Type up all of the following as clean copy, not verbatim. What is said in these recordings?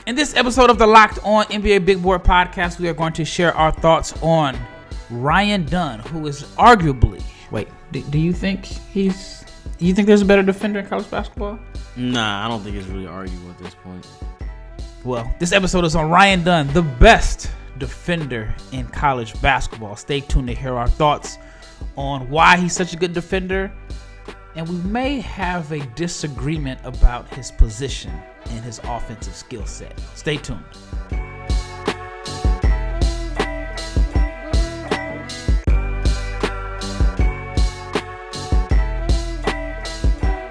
In this episode of the Locked On NBA Big Board podcast, we are going to share our thoughts on Ryan Dunn, who is arguably... Wait, do you think there's a better defender in college basketball? Nah, I don't think it's really arguable at this point. Well, this episode is on Ryan Dunn, the best defender in college basketball. Stay tuned to hear our thoughts on why he's such a good defender. And we may have a disagreement about his position and his offensive skill set. Stay tuned.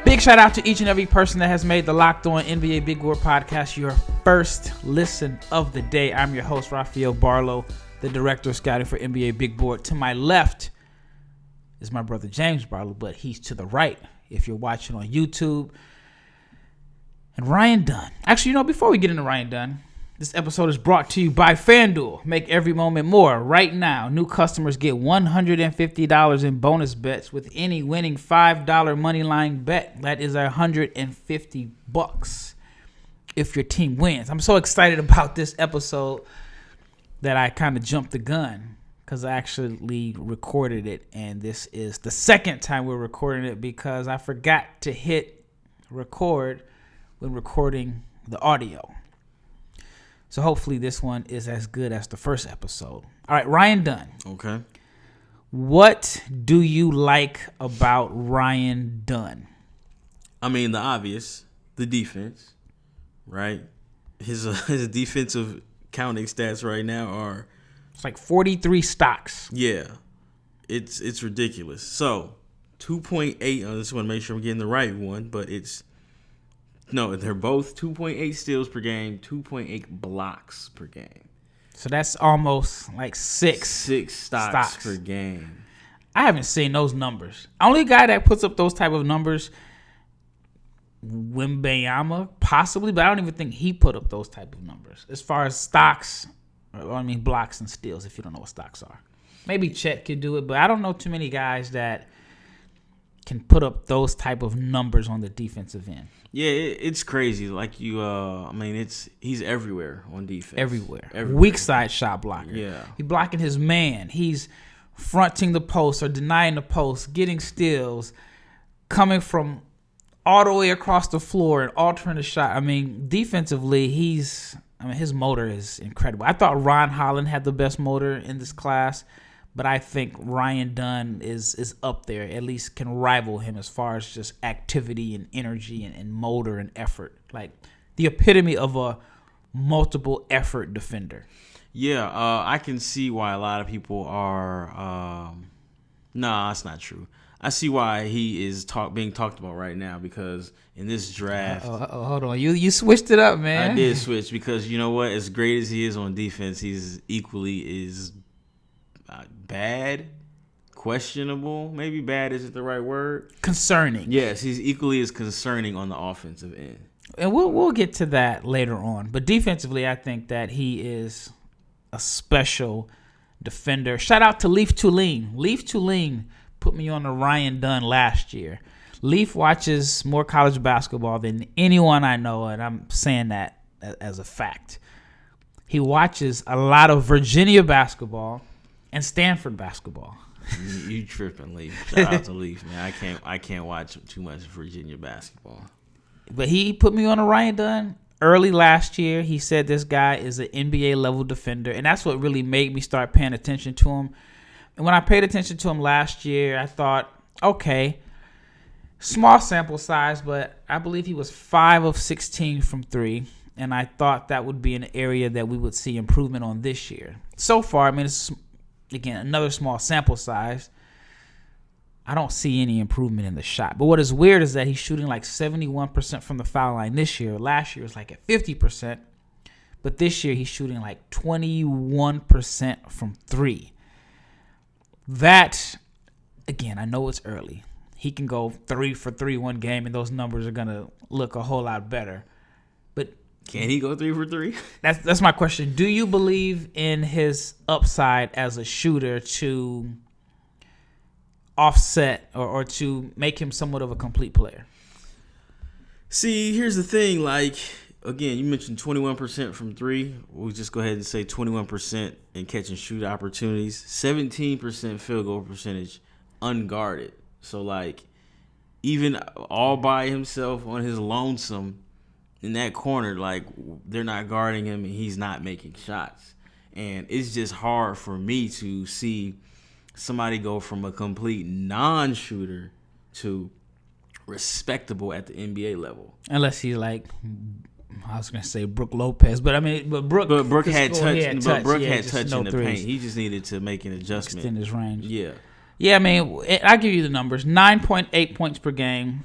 Big shout out to each and every person that has made the Locked On NBA Big Board podcast your first listen of the day. I'm your host, Rafael Barlowe, the director of scouting for NBA Big Board. To my left is my brother James Barlowe, but he's to the right if you're watching on YouTube. And Ryan Dunn. Actually, before we get into Ryan Dunn, this episode is brought to you by FanDuel. Make every moment more. Right now, new customers get $150 in bonus bets with any winning $5 moneyline bet. That is $150 if your team wins. I'm so excited about this episode that I kind of jumped the gun because I actually recorded it, and this is the second time we're recording it because I forgot to hit record when recording the audio. So hopefully this one is as good as the first episode. All right, Ryan Dunn. Okay. What do you like about Ryan Dunn? I mean, the obvious, the defense, right? His defensive counting stats right now are... It's like 43 stocks. Yeah. It's ridiculous. So, 2.8, I just want to make sure I'm getting the right one, but they're both 2.8 steals per game, 2.8 blocks per game. So that's almost like six stocks per game. I haven't seen those numbers. Only guy that puts up those type of numbers, Wembanyama, possibly, but I don't even think he put up those type of numbers. As far as stocks, blocks and steals, if you don't know what stocks are. Maybe Chet could do it, but I don't know too many guys that can put up those type of numbers on the defensive end. Yeah, it's crazy. Like he's everywhere on defense. Everywhere. Weak side shot blocker. Yeah. He's blocking his man. He's fronting the post or denying the post, getting steals, coming from all the way across the floor and altering the shot. Defensively, his motor is incredible. I thought Ron Holland had the best motor in this class, but I think Ryan Dunn is up there, at least can rival him as far as just activity and energy and motor and effort. Like the epitome of a multiple effort defender. Yeah, I can see why a lot of people are... Nah, that's not true. I see why he is being talked about right now because in this draft... Hold on. You switched it up, man. I did switch because you know what? As great as he is on defense, he's equally bad, questionable. Maybe bad isn't the right word. Concerning. Yes, he's equally as concerning on the offensive end. And we'll get to that later on. But defensively, I think that he is a special defender. Shout out to Leaf Tulane. Leaf Tulane put me on the Ryan Dunn last year. Leaf watches more college basketball than anyone I know, and I'm saying that as a fact. He watches a lot of Virginia basketball and Stanford basketball. You tripping, Leaf. Shout out to Leaf, man. I can't watch too much Virginia basketball. But he put me on a Ryan Dunn early last year. He said this guy is an NBA level defender, and that's what really made me start paying attention to him. And when I paid attention to him last year, I thought, okay, small sample size, but I believe he was 5 of 16 from 3. And I thought that would be an area that we would see improvement on this year. So far, it's, again, another small sample size. I don't see any improvement in the shot. But what is weird is that he's shooting like 71% from the foul line this year. Last year was like at 50%. But this year he's shooting like 21% from 3. That, again, I know it's early. He can go 3 for 3 one game, and those numbers are going to look a whole lot better. But can he go 3 for 3? That's my question. Do you believe in his upside as a shooter to offset or to make him somewhat of a complete player? See, here's the thing. Like, again, you mentioned 21% from three. We'll just go ahead and say 21% in catch and shoot opportunities. 17% field goal percentage unguarded. So, like, even all by himself on his lonesome in that corner, like, they're not guarding him and he's not making shots. And it's just hard for me to see somebody go from a complete non-shooter to respectable at the NBA level. Unless he's like, I was gonna say Brook Lopez, but I mean, Brook had touch. But Brook had touch no in the threes. paint. He just needed to make an adjustment. Extend his range. Yeah. I mean, I'll give you the numbers: 9.8 points per game,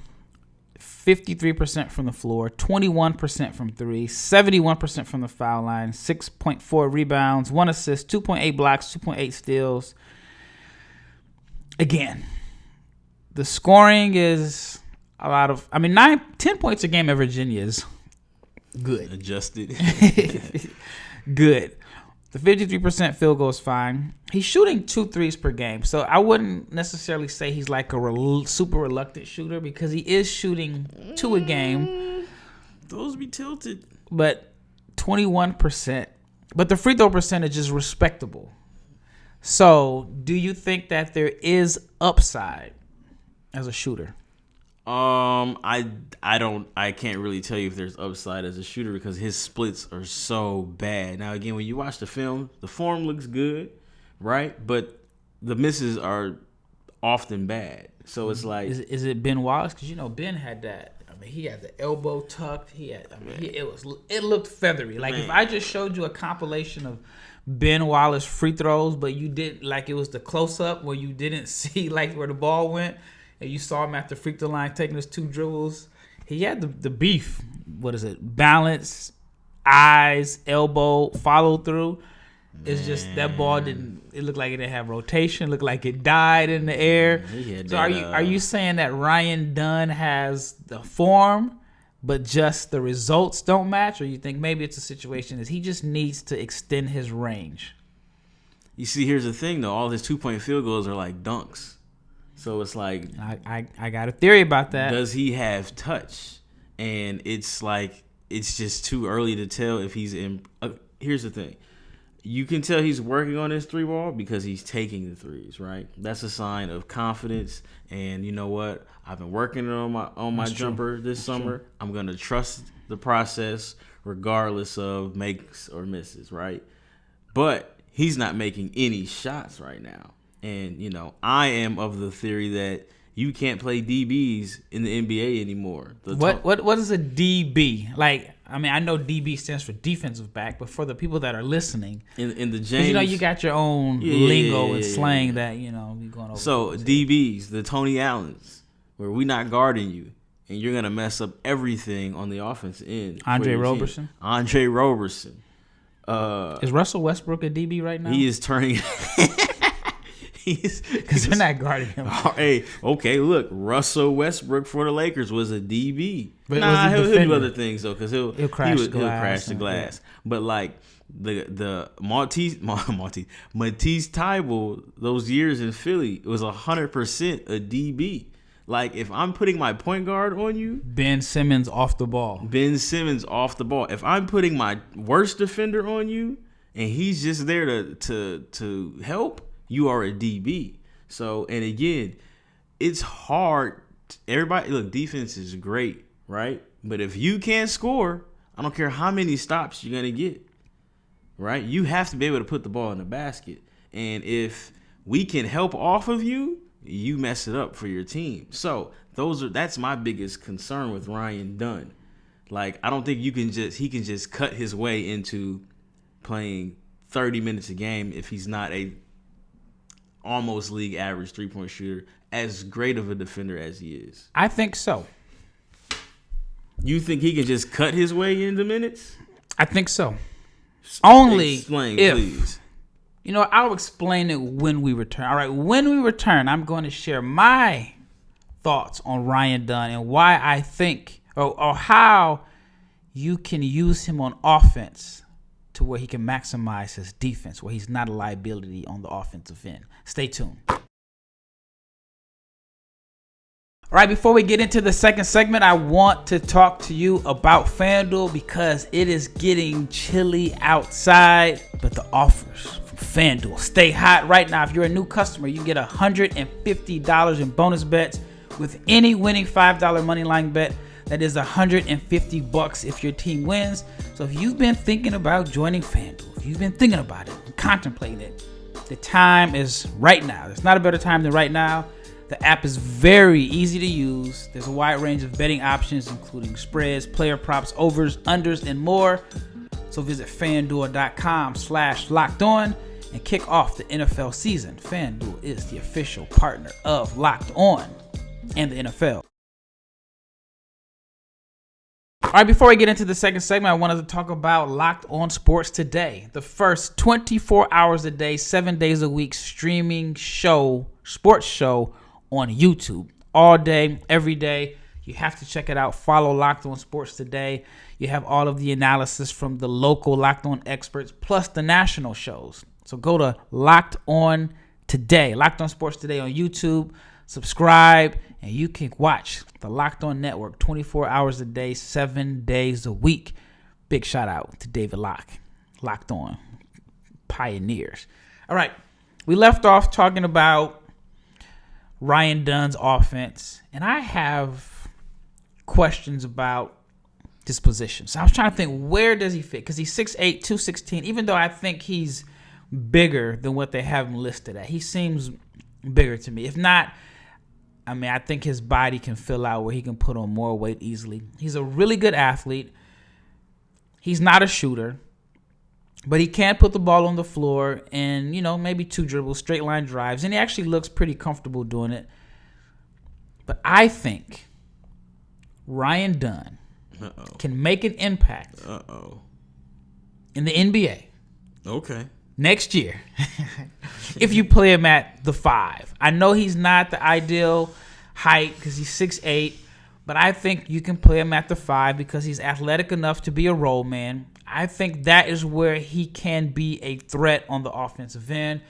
53% from the floor, 21% from three, 71% from the foul line, 6.4 rebounds, 1 assist, 2.8 blocks, 2.8 steals. Again, the scoring is a lot of. I mean, 10 points a game at Virginia is good. Adjusted. Good. The 53% field goal is fine. He's shooting 2 threes per game. So I wouldn't necessarily say he's like a super reluctant shooter because he is shooting 2 a game. Those be tilted. But 21%. But the free throw percentage is respectable. So do you think that there is upside as a shooter? I can't really tell you if there's upside as a shooter because his splits are so bad. Now again, when you watch the film, the form looks good, right? But the misses are often bad. So it's like, is it Ben Wallace? Because Ben had that. I mean, he had the elbow tucked. It looked feathery. Like if I just showed you a compilation of Ben Wallace free throws, but you did like it was the close up where you didn't see like where the ball went. And you saw him at the free throw line taking his 2 dribbles. He had the beef. What is it? Balance, eyes, elbow, follow through. It's just that ball didn't. It looked like it didn't have rotation. It looked like it died in the air. So are you saying that Ryan Dunn has the form, but just the results don't match, or you think maybe it's a situation that he just needs to extend his range? You see, here's the thing though. All his 2-point field goals are like dunks. So it's like, I got a theory about that. Does he have touch? And it's like, it's just too early to tell if he's in. Here's the thing. You can tell he's working on his 3-ball because he's taking the threes, right? That's a sign of confidence. And you know what? I've been working on my jumper this summer. True. I'm going to trust the process regardless of makes or misses, right? But he's not making any shots right now. And, I am of the theory that you can't play DBs in the NBA anymore. What is a DB? Like, I mean, I know DB stands for defensive back, but for the people that are listening, in the James, you got your own lingo and slang that you're going over. So DBs, the Tony Allens, where we not guarding you, and you're gonna mess up everything on the offense end. Andre Roberson. Is Russell Westbrook a DB right now? He is turning. Because they're not guarding him. Hey, okay, look, Russell Westbrook for the Lakers was a DB. But he'll do other things though, because he'll crash the glass. Yeah. But like the Matisse Thybulle, those years in Philly, it was 100% a DB. Like if I'm putting my point guard on you, Ben Simmons off the ball. If I'm putting my worst defender on you, and he's just there to help. You are a DB. So, and again, it's hard. Everybody, look, defense is great, right? But if you can't score, I don't care how many stops you're going to get, right? You have to be able to put the ball in the basket. And if we can help off of you, you mess it up for your team. So, that's my biggest concern with Ryan Dunn. Like, I don't think he can just cut his way into playing 30 minutes a game if he's not a almost league average 3-point shooter, as great of a defender as he is. I think so. You think he can just cut his way into minutes? I think so. Only explain, if, please. I'll explain it when we return. All right, when we return, I'm going to share my thoughts on Ryan Dunn and why I think or how you can use him on offense to where he can maximize his defense, where he's not a liability on the offensive end. Stay tuned. All right, before we get into the second segment, I want to talk to you about FanDuel because it is getting chilly outside, but the offers from FanDuel stay hot right now. If you're a new customer, you get $150 in bonus bets with any winning $5 moneyline bet. That is $150 if your team wins. So if you've been thinking about joining FanDuel, if you've been thinking about it and contemplating it, the time is right now. There's not a better time than right now. The app is very easy to use. There's a wide range of betting options, including spreads, player props, overs, unders, and more. So visit FanDuel.com/LockedOn and kick off the NFL season. FanDuel is the official partner of Locked On and the NFL. All right, before we get into the second segment, I wanted to talk about Locked On Sports Today, the first 24 hours a day, 7 days a week streaming sports show on YouTube. All day, every day. You have to check it out. Follow Locked On Sports Today. You have all of the analysis from the local Locked On experts, plus the national shows. So go to Locked On Today, Locked On Sports Today on YouTube. Subscribe, and you can watch the Locked On Network 24 hours a day, 7 days a week. Big shout out to David Locke, Locked On Pioneers. All right, we left off talking about Ryan Dunn's offense, and I have questions about this position. So I was trying to think, where does he fit? Because he's 6'8", 216, even though I think he's bigger than what they have him listed at. He seems bigger to me. If not, I think his body can fill out where he can put on more weight easily. He's a really good athlete. He's not a shooter, but he can put the ball on the floor and, maybe 2 dribbles, straight line drives, and he actually looks pretty comfortable doing it. But I think Ryan Dunn can make an impact in the NBA. Okay. Next year, if you play him at the 5. I know he's not the ideal height because he's 6'8", but I think you can play him at the 5 because he's athletic enough to be a role man. I think that is where he can be a threat on the offensive end.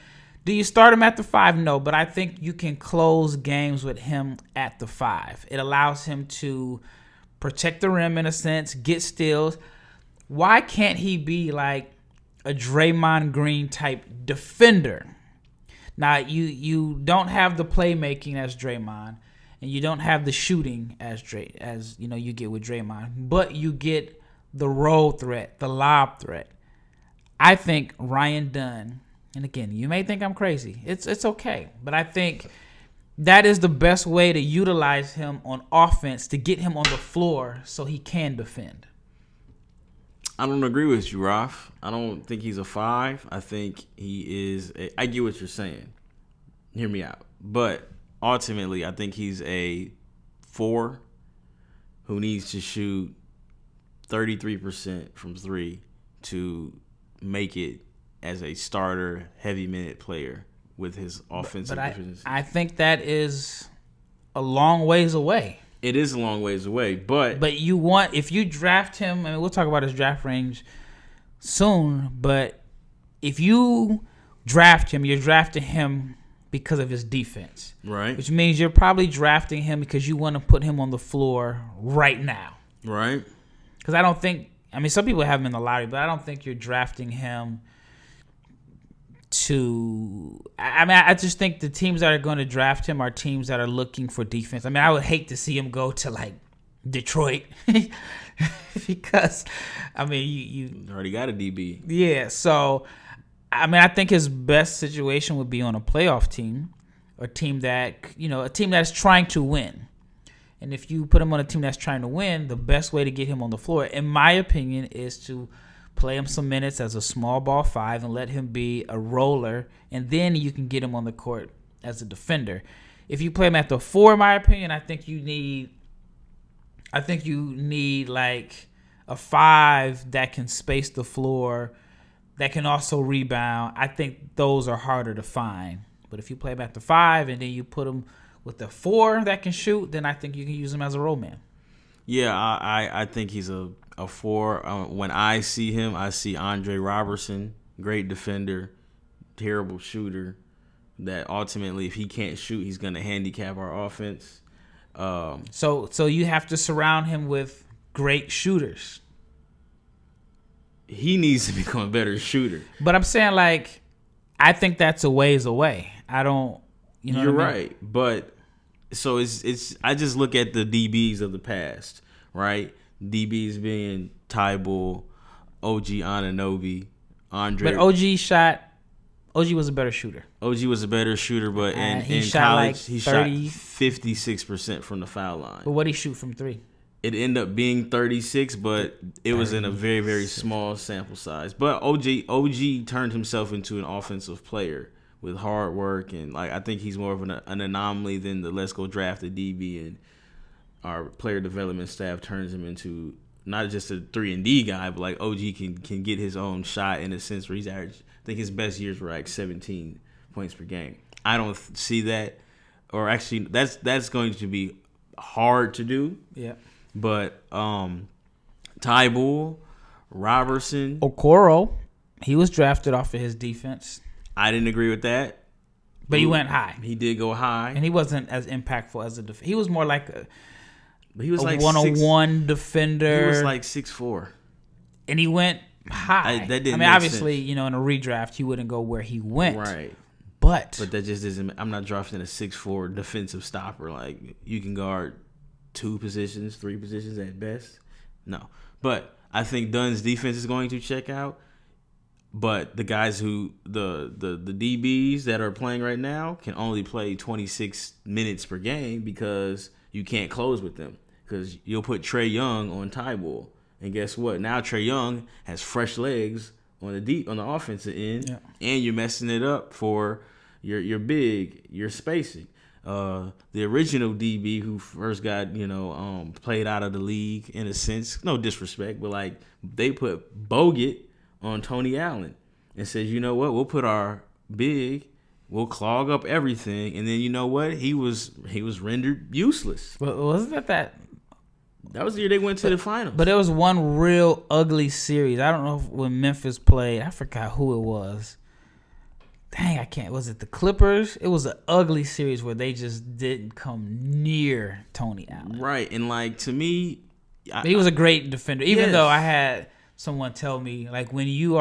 Do you start him at the 5? No, but I think you can close games with him at the 5. It allows him to protect the rim in a sense, get steals. Why can't he be like a Draymond Green type defender? Now, you don't have the playmaking as Draymond, and you don't have the shooting as you get with Draymond, but you get the roll threat, the lob threat. I think Ryan Dunn, and again, you may think I'm crazy. It's okay, but I think that is the best way to utilize him on offense to get him on the floor so he can defend. I don't agree with you, Raf. I don't think he's a 5. I think he is I get what you're saying. Hear me out. But ultimately, I think he's a 4 who needs to shoot 33% from 3 to make it as a starter, heavy minute player with his offensive efficiency. I think that is a long ways away. It is a long ways away, but if you draft him, we'll talk about his draft range soon, but if you draft him, you're drafting him because of his defense. Right. Which means you're probably drafting him because you want to put him on the floor right now. Right. Because I don't think, some people have him in the lottery, but I don't think you're drafting him to, I just think the teams that are going to draft him are teams that are looking for defense. I would hate to see him go to like Detroit because, you already got a DB. Yeah, so, I think his best situation would be on a playoff team, or a team that's trying to win. And if you put him on a team that's trying to win, the best way to get him on the floor, in my opinion, is to play him some minutes as a small ball 5 and let him be a roller, and then you can get him on the court as a defender. If you play him at the 4, in my opinion, I think you need like a 5 that can space the floor, that can also rebound. I think those are harder to find. But if you play him at the 5 and then you put him with the 4 that can shoot, then I think you can use him as a roll man. Yeah, I think he's a 4. When I see him, I see Andre Robertson, great defender, terrible shooter, that ultimately, if he can't shoot, he's going to handicap our offense. So you have to surround him with great shooters. He needs to become a better shooter. But I'm saying, like, I think that's a ways away. I don't. You know, you're what I mean? right, but so it's. I just look at the DBs of the past, right? DBs being Tybull, OG Anunoby, Andre. But OG was a better shooter. OG was a better shooter, but in shot college, like he 30. shot 56% from the foul line. But what did he shoot from three? It ended up being 36, but it was in a very, very small sample size. But OG turned himself into an offensive player with hard work, and like I think he's more of an anomaly than the let's go draft a DB, and our player development staff turns him into not just a 3-and-D guy, but like OG can get his own shot in a sense where he's average. I think his best years were like 17 points per game. I don't see that, or actually that's going to be hard to do. Yeah. But Tybull, Robertson, Okoro, he was drafted off of his defense. I didn't agree with that. But he went high. He did go high. And he wasn't as impactful as a defender. He was more like a like one-on-one defender. He was like 6'4". And he went high. That didn't make obviously, sense. You know, in a redraft, he wouldn't go where he went. Right. But that just isn't. I'm not drafting a 6'4" defensive stopper. Like, you can guard 2 positions, 3 positions at best. No. But I think Dunn's defense is going to check out. But the guys who the DBs that are playing right now can only play 26 minutes per game because you can't close with them. Because you'll put Trae Young on Tybull, and guess what? Now Trae Young has fresh legs on the offensive end, and you're messing it up for your big, your spacing. The original DB who first got played out of the league in a sense, no disrespect, but like they put Bogut on Tony Allen and says, you know what, we'll put our big, we'll clog up everything, and then you know what, he was rendered useless. But wasn't that was the year they went to the finals. But there was one real ugly series. I don't know when Memphis played. I forgot who it was. Dang, I can't. Was it the Clippers? It was an ugly series where they just didn't come near Tony Allen. Right, and like to me, he was a great defender. Even yes. though I had someone tell me, like, when you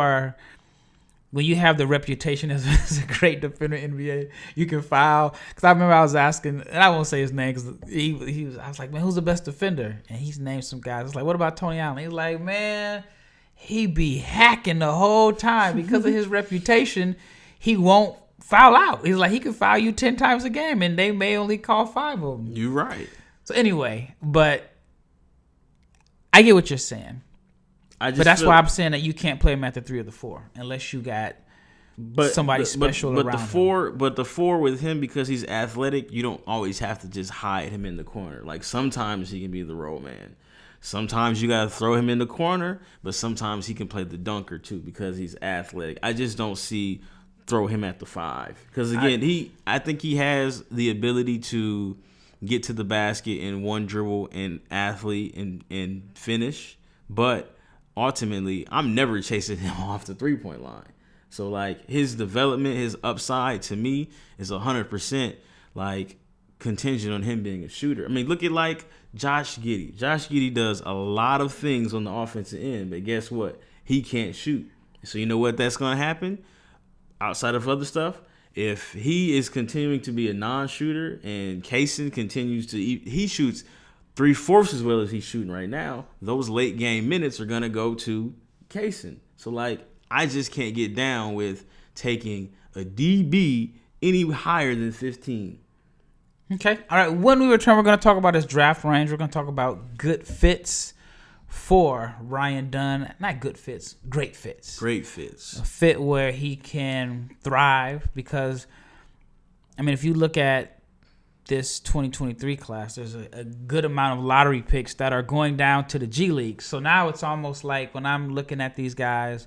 have the reputation as a great defender in the NBA, you can foul. Because I remember I was asking, and I won't say his name because I was like, man, who's the best defender? And he's named some guys. I was like, what about Tony Allen? He's like, man, he be hacking the whole time because of his reputation. He won't foul out. He's like, he can foul you 10 times a game, and they may only call 5 of them. You're right. So anyway, but I get what you're saying. But that's why I'm saying that you can't play him at the 3 or the 4 unless you got somebody special around him. But the 4 with him, because he's athletic, you don't always have to just hide him in the corner. Like sometimes he can be the roll man. Sometimes you got to throw him in the corner, but sometimes he can play the dunker too because he's athletic. I just don't see throw him at the 5 because again, I think he has the ability to get to the basket in one dribble and athlete and finish, but ultimately, I'm never chasing him off the 3-point line. So, like, his development, his upside, to me, is 100%, like, contingent on him being a shooter. I mean, look at, like, Josh Giddey. Josh Giddey does a lot of things on the offensive end, but guess what? He can't shoot. So, you know what that's going to happen? Outside of other stuff, if he is continuing to be a non-shooter and Kaysen continues to he shoots 3/4 as well as he's shooting right now, those late game minutes are going to go to Kaysen. So, like, I just can't get down with taking a DB any higher than 15. Okay. All right. When we return, we're going to talk about his draft range. We're going to talk about good fits for Ryan Dunn. Not good fits, great fits. Great fits. A fit where he can thrive because, I mean, if you look at this 2023 class, there's a good amount of lottery picks that are going down to the G League. So now it's almost like when I'm looking at these guys,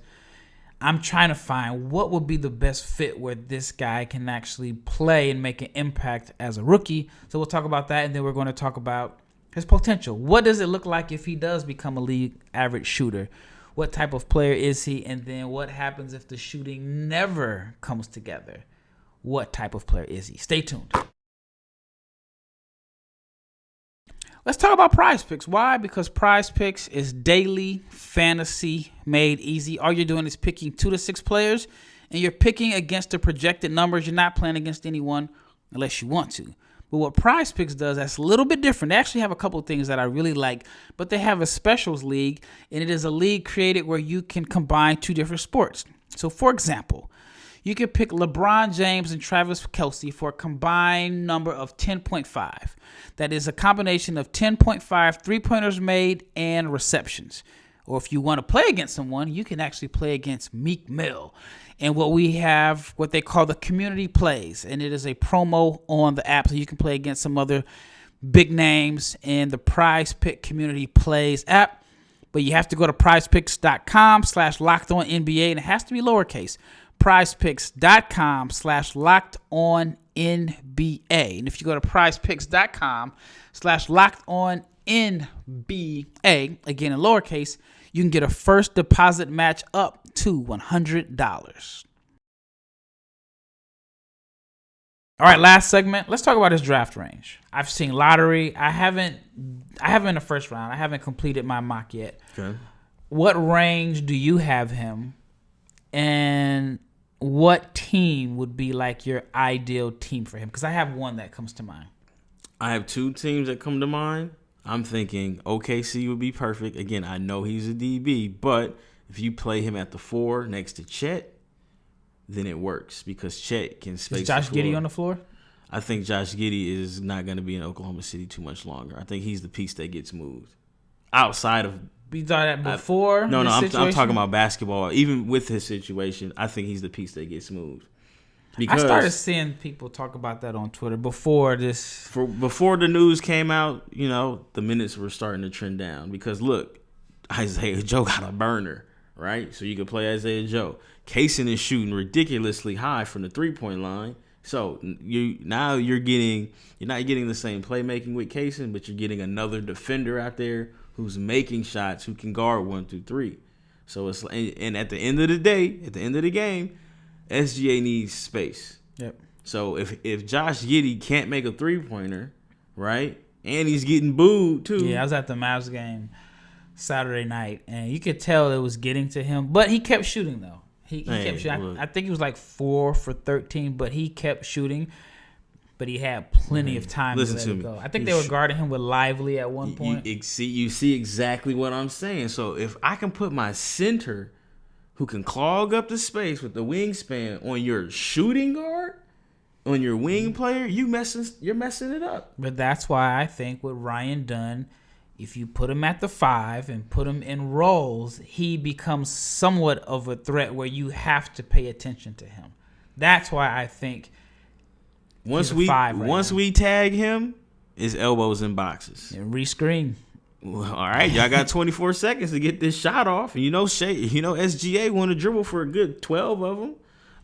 I'm trying to find what would be the best fit where this guy can actually play and make an impact as a rookie. So we'll talk about that, and then we're going to talk about his potential. What does it look like if he does become a league average shooter? What type of player is he? And then what happens if the shooting never comes together? What type of player is he? Stay tuned. Let's talk about PrizePicks. Why? Because PrizePicks is daily fantasy made easy. All you're doing is picking 2 to 6 players, and you're picking against the projected numbers. You're not playing against anyone unless you want to. But what PrizePicks does, that's a little bit different. They actually have a couple of things that I really like, but they have a specials league, and it is a league created where you can combine 2 different sports. So, for example, you can pick LeBron James and Travis Kelce for a combined number of 10.5. That is a combination of 10.5 three-pointers made and receptions. Or if you want to play against someone, you can actually play against Meek Mill. And we have what they call the community plays. And it is a promo on the app, so you can play against some other big names in the PrizePick community plays app. But you have to go to prizepicks.com/LockedOnNBA, and it has to be lowercase. prizepicks.com/LockedOnNBA. And if you go to prizepicks.com/LockedOnNBA, again in lowercase, you can get a first deposit match up to $100. All right, last segment. Let's talk about his draft range. I've seen lottery. I haven't in the first round. I haven't completed my mock yet. Okay. What range do you have him? And what team would be like your ideal team for him? Because I have one that comes to mind. I have 2 teams that come to mind. I'm thinking OKC would be perfect. Again, I know he's a DB, but if you play him at the 4 next to Chet, then it works because Chet can space. Is Josh the floor. Giddey on the floor? I think Josh Giddey is not going to be in Oklahoma City too much longer. I think he's the piece that gets moved outside of. You thought that before? No, I'm talking about basketball. Even with his situation, I think he's the piece that gets moved. Because I started seeing people talk about that on Twitter before this. Before the news came out, the minutes were starting to trend down. Because look, Isaiah Joe got a burner, right? So you can play Isaiah Joe. Kaysen is shooting ridiculously high from the 3-point line. So you're not getting the same playmaking with Kaysen, but you're getting another defender out there who's making shots, who can guard 1 through 3. So it's and at the end of the day, at the end of the game, SGA needs space. Yep. So if Josh Giddey can't make a 3-pointer, right, and he's getting booed too. Yeah, I was at the Mavs game Saturday night, and you could tell it was getting to him, but he kept shooting though. He kept shooting. I think he was like 4 for 13, but he kept shooting. But he had plenty of time to let it go. I think they were guarding him with Lively at one point. You see exactly what I'm saying. So if I can put my center who can clog up the space with the wingspan on your shooting guard, on your wing player, you're messing it up. But that's why I think with Ryan Dunn, if you put him at the 5 and put him in roles, he becomes somewhat of a threat where you have to pay attention to him. That's why I think once we tag him, his elbows in boxes. And rescreen. Well, all right, y'all got 24 seconds to get this shot off. And SGA want to dribble for a good 12 of them.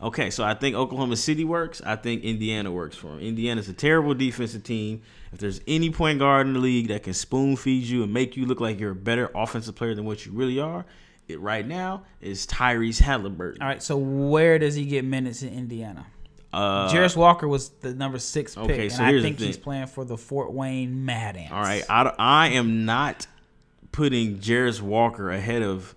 Okay, so I think Oklahoma City works. I think Indiana works for him. Indiana's a terrible defensive team. If there's any point guard in the league that can spoon feed you and make you look like you're a better offensive player than what you really are, it right now is Tyrese Halliburton. All right, so where does he get minutes in Indiana? Jarris Walker was the number 6 pick, okay, so and I think he's playing for the Fort Wayne Mad Ants. All right, I am not putting Jarris Walker ahead of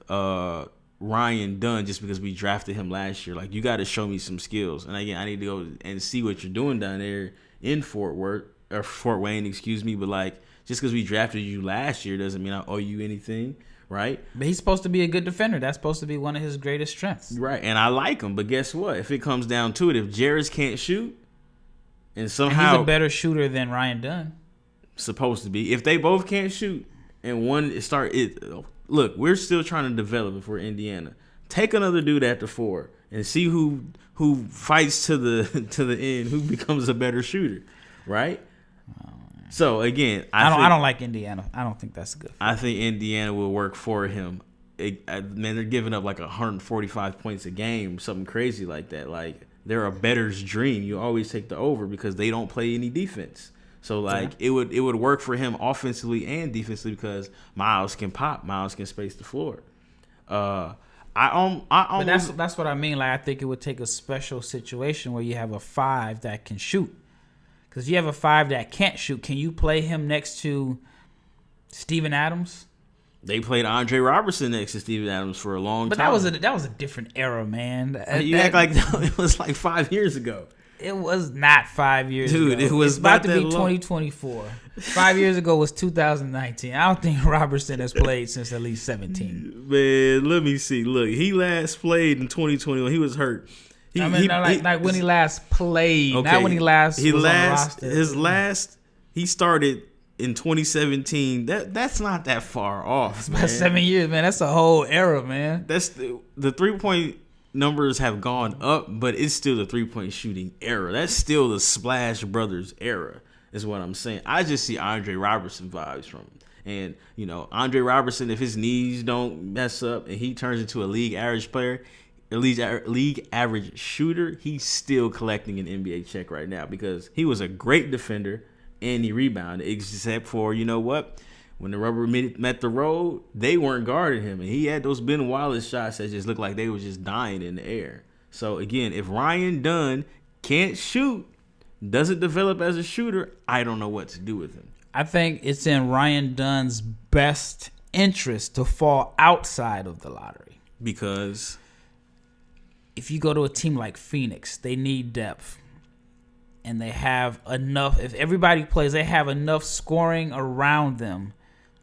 Ryan Dunn just because we drafted him last year. Like, you got to show me some skills, and again, I need to go and see what you're doing down there in Fort Wayne, excuse me. But like, just because we drafted you last year doesn't mean I owe you anything. Right? But he's supposed to be a good defender. That's supposed to be one of his greatest strengths. Right. And I like him. But guess what? If it comes down to it, if Jarris can't shoot and somehow... he's a better shooter than Ryan Dunn. Supposed to be. If they both can't shoot and one look, we're still trying to develop it for Indiana. Take another dude at the 4 and see who fights to the end, who becomes a better shooter. Right? So again, I don't like Indiana. I don't think that's good. I think Indiana will work for him. They're giving up like 145 points a game, something crazy like that. Like, they're a bettor's dream. You always take the over because they don't play any defense. So like, it would work for him offensively and defensively because Miles can pop, Miles can space the floor. But that's what I mean. Like, I think it would take a special situation where you have a 5 that can shoot. Because if you have a 5 that can't shoot, can you play him next to Steven Adams. They played Andre Robertson next to Steven Adams for a long But time. that was a different era, man. Act like it was like 5 years ago. It was not 5 years ago. Dude, it was it's about to not be that long. 2024. 5 years ago was 2019. I don't think Robertson has played since at least 17. Man, let me see. Look, he last played in 2021. He was hurt. When he last played, okay, not when he last was on the roster. He started in 2017. That's not that far off. It's about 7 years, man. That's a whole era, man. That's the 3-point numbers have gone up, but it's still the 3-point shooting era. That's still the Splash Brothers era, is what I'm saying. I just see Andre Robertson vibes from him. And, Andre Robertson, if his knees don't mess up and he turns into a league average player, a league average shooter, he's still collecting an NBA check right now because he was a great defender and he rebounded, except for, you know what? When the rubber met the road, they weren't guarding him. And he had those Ben Wallace shots that just looked like they were just dying in the air. So, again, if Ryan Dunn can't shoot, doesn't develop as a shooter, I don't know what to do with him. I think it's in Ryan Dunn's best interest to fall outside of the lottery. Because if you go to a team like Phoenix, they need depth. And they have enough. If everybody plays, they have enough scoring around them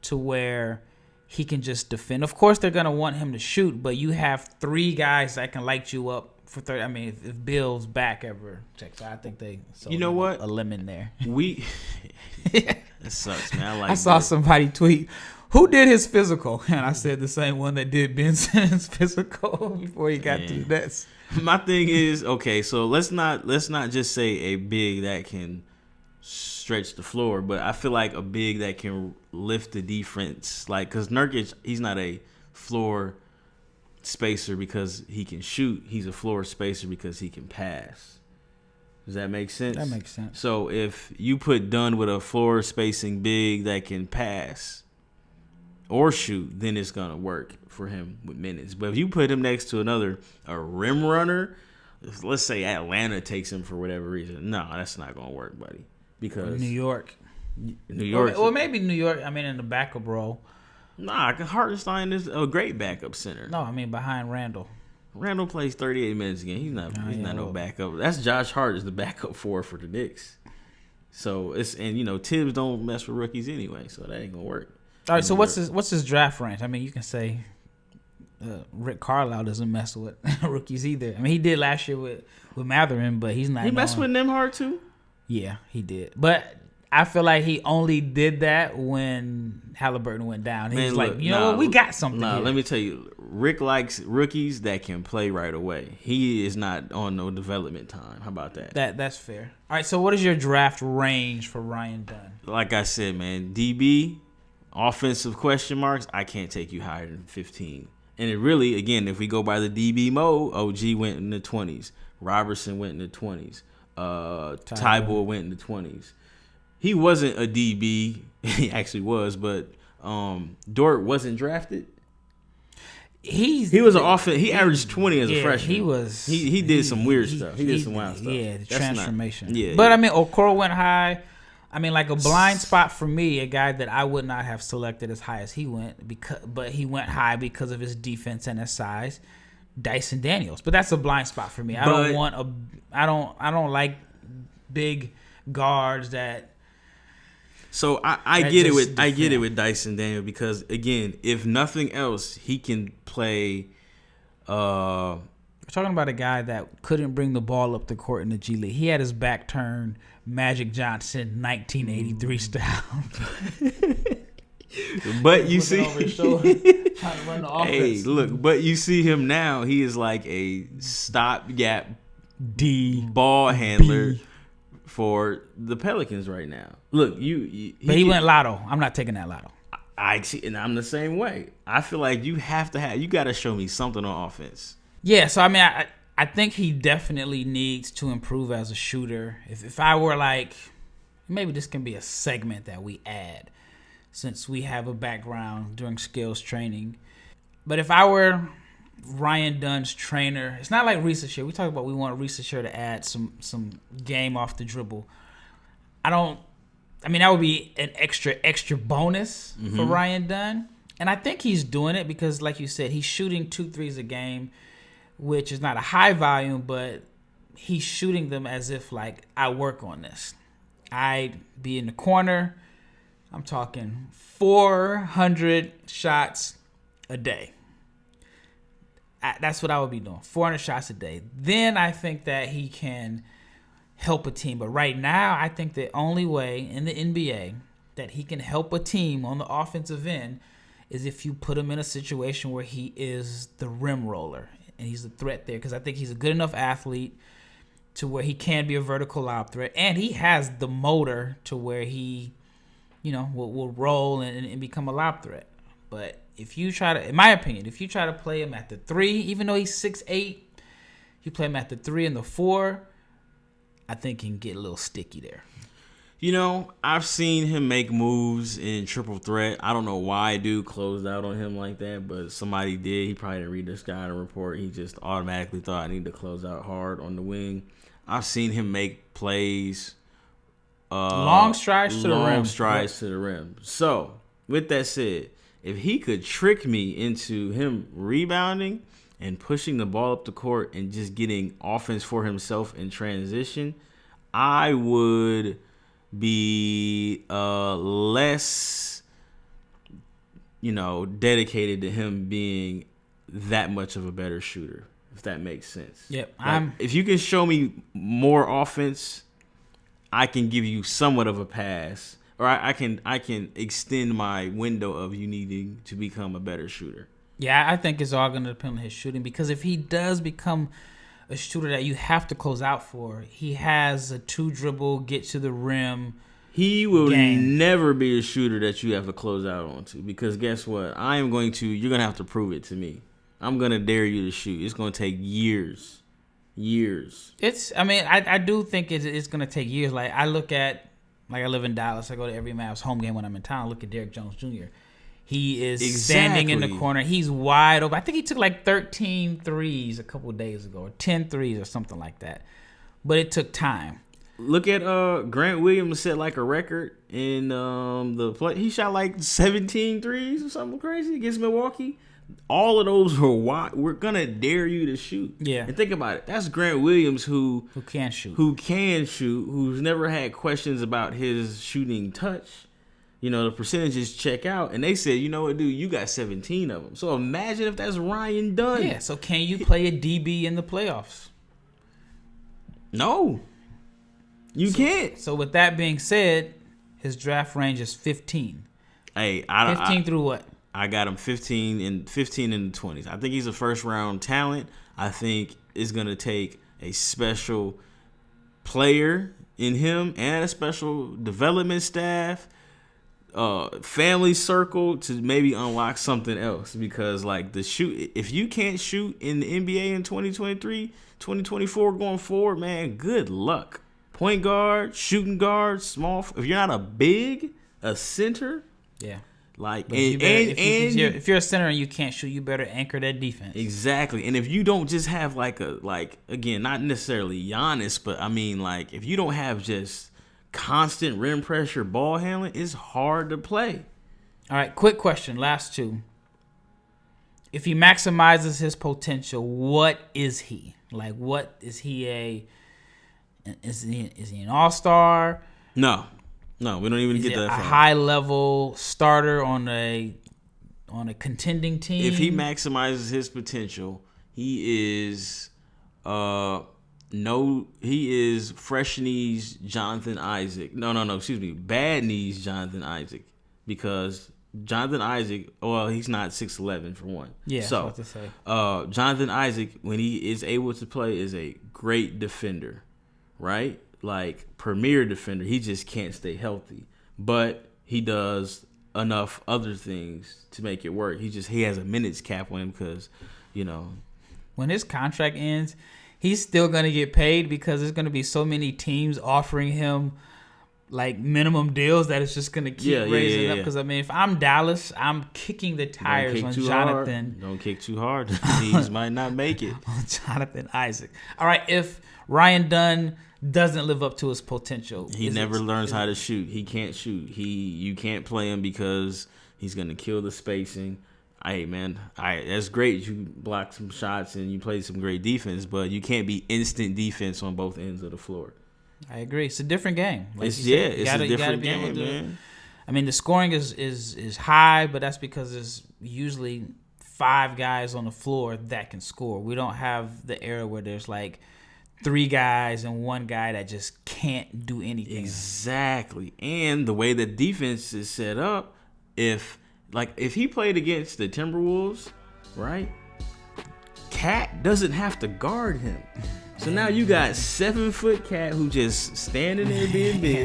to where he can just defend. Of course, they're going to want him to shoot, but you have 3 guys that can light you up for 30. I mean, if Bill's back ever checks out, I think they sold you know what? A lemon there. That sucks, man. I saw somebody tweet, who did his physical? And I said the same one that did Ben Simmons' physical before he got to the Nets. My thing is, okay, so let's not just say a big that can stretch the floor, but I feel like a big that can lift the defense. Like, because Nurkic, he's not a floor spacer because he can shoot. He's a floor spacer because he can pass. Does that make sense? That makes sense. So if you put Dunn with a floor spacing big that can pass or shoot, then it's going to work for him with minutes. But if you put him next to a rim runner, let's say Atlanta takes him for whatever reason, no, that's not going to work, buddy. Because New York. Or maybe New York, in the backup role. Nah, Hartenstein is a great backup center. No, behind Randall. Randall plays 38 minutes a game. He's not no backup. That's Josh Hart is the backup for the Knicks. So Tibbs don't mess with rookies anyway, so that ain't gonna work. All right, so what's his draft range? You can say Rick Carlisle doesn't mess with rookies either. He did last year with Mathurin, but he's not. He messed with Nembhard too. Yeah, he did. But I feel like he only did that when Halliburton went down. He was like, what? We got something here. Let me tell you. Rick likes rookies that can play right away. He is not on no development time. How about that? That's fair. All right, so what is your draft range for Ryan Dunn? Like I said, man, DB, offensive question marks, I can't take you higher than 15. And it really, again, if we go by the DB mode, OG went in the 20s. Robertson went in the 20s. Tybor went in the 20s. He wasn't a DB. He actually was, but Dort wasn't drafted. He was an offense. He averaged 20 as a freshman. He was. He did some weird stuff. He did some wild stuff. Yeah, the transformation. But Okoro went high. Like a blind spot for me, a guy that I would not have selected as high as he went, but he went high because of his defense and his size. Dyson Daniels, but that's a blind spot for me. I don't like big guards that. So I get it with Dyson Daniel because again, if nothing else, he can play. We're talking about a guy that couldn't bring the ball up the court in the G League. He had his back turned, Magic Johnson 1983 style. But you see, trying to run the offense. Hey, look! But you see him now. He is like a stopgap ball handler for the Pelicans right now. Look, but he went lotto. I'm not taking that lotto. I see, and I'm the same way. I feel like you got to show me something on offense. Yeah, so I think he definitely needs to improve as a shooter. If I were like, maybe this can be a segment that we add, since we have a background doing skills training. But if I were Ryan Dunn's trainer, it's not like Reese Share. We talk about we want Reese Share to add some game off the dribble. I don't I mean, that would be an extra bonus for Ryan Dunn. And I think he's doing it because, like you said, he's shooting 2 threes a game, which is not a high volume, but he's shooting them as if, like, I work on this. I'd be in the corner. I'm talking 400 shots a day. That's what I would be doing, 400 shots a day. Then I think that he can help a team. But right now, I think the only way in the NBA that he can help a team on the offensive end is if you put him in a situation where he is the rim roller and he's a threat there. Because I think he's a good enough athlete to where he can be a vertical lob threat. And he has the motor to where he, will roll and become a lob threat. But if you try to, in my opinion, if you try to play him at the 3, even though he's 6'8", you play him at the 3 and the 4, I think he can get a little sticky there. I've seen him make moves in triple threat. I don't know why dude closed out on him like that, but somebody did. He probably didn't read this guy in a report. He just automatically thought I need to close out hard on the wing. I've seen him make plays. Long strides to the rim. Long strides to the rim. So, with that said, if he could trick me into him rebounding and pushing the ball up the court and just getting offense for himself in transition, I would be less, dedicated to him being that much of a better shooter, if that makes sense. Yep. If you can show me more offense, I can give you somewhat of a pass. Or I can extend my window of you needing to become a better shooter. Yeah, I think it's all going to depend on his shooting, because if he does become a shooter that you have to close out for, he has a 2-dribble, get to the rim. He will never be a shooter that you have to close out onto, because guess what? You're going to have to prove it to me. I'm going to dare you to shoot. It's going to take years. I do think it's going to take years. Like, I look at, I live in Dallas. I go to every Mavs home game when I'm in town. Look at Derrick Jones Jr. He is standing in the corner. He's wide open. I think he took like 13 threes a couple of days ago, or 10 threes or something like that. But it took time. Look at Grant Williams set like a record in the play. He shot like 17 threes or something crazy against Milwaukee. All of those were wide. We're gonna dare you to shoot. Yeah. And think about it. That's Grant Williams who can shoot. Who's never had questions about his shooting touch. The percentages check out, and they said, you know what, dude, you got 17 of them. So imagine if that's Ryan Dunn. Yeah. So can you play a DB in the playoffs? No. You can't. So with that being said, his draft range is 15. Hey, 15 through what? I got him 15 in the 20s. I think he's a first-round talent. I think it's going to take a special player in him and a special development staff, family circle to maybe unlock something else. Because, if you can't shoot in the NBA in 2023, 2024 going forward, man, good luck. Point guard, shooting guard, small. If you're not a center. Yeah. If you're a center and you can't shoot, you better anchor that defense. Exactly. And if you don't just have again, not necessarily Giannis, but if you don't have just constant rim pressure ball handling, it's hard to play. All right, quick question, last two. If he maximizes his potential, what is he? What is he is he an all-star? No, we don't even get that a far. High-level starter on a contending team? If he maximizes his potential, he is he is fresh knees Jonathan Isaac. Bad knees Jonathan Isaac, because Jonathan Isaac, he's not 6'11" for one. Yeah, so what to say. Jonathan Isaac, when he is able to play, is a great defender, right? Premier defender. He just can't stay healthy, but he does enough other things to make it work. He has a minutes cap on him because, when his contract ends, he's still gonna get paid because there's gonna be so many teams offering him like minimum deals that it's just gonna keep raising up. Yeah. Because I mean, if I'm Dallas, I'm kicking the tires on Jonathan. Don't kick too hard. These might not make it. On Jonathan Isaac. All right, if Ryan Dunn doesn't live up to his potential, he never learns how to shoot. He can't shoot. You can't play him because he's gonna kill the spacing. Hey man, that's great. You block some shots and you play some great defense, but you can't be instant defense on both ends of the floor. I agree. It's a different game. Like it's a different game, man. I mean, the scoring is high, but that's because there's usually 5 guys on the floor that can score. We don't have the era where there's like 3 guys and 1 guy that just can't do anything. Exactly. And the way the defense is set up, if he played against the Timberwolves, right? Cat doesn't have to guard him. So now you got 7-foot Cat who just standing there being big.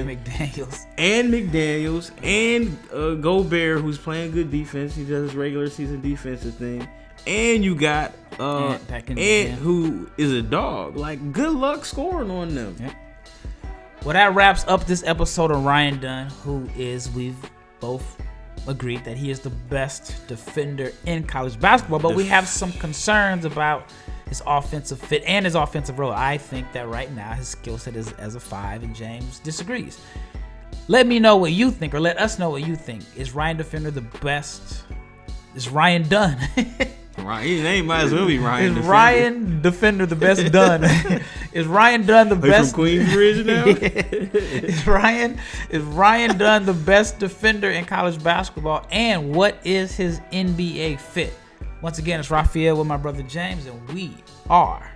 And McDaniels. And Gobert who's playing good defense. He does his regular season defensive thing. And you got Ant who is a dog. Like, good luck scoring on them. Yep. Well, that wraps up this episode of Ryan Dunn, we've both agreed that he is the best defender in college basketball, but we have some concerns about his offensive fit and his offensive role. I think that right now his skill set is as a 5, and James disagrees. Let me know what you think, or let us know what you think. Is Ryan Defender the best? Is Ryan Dunn? His name might as well be Ryan Defender. Ryan Defender the best Dunn? Is Ryan Dunn the best? From Queensbridge now? Is Ryan Dunn the best defender in college basketball? And what is his NBA fit? Once again, it's Rafael with my brother James, and we are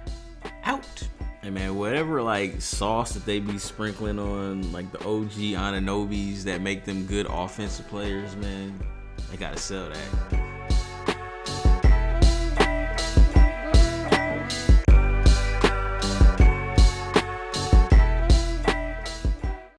out. Hey man, whatever like sauce that they be sprinkling on like the OG Ananobis that make them good offensive players, man, they gotta sell that.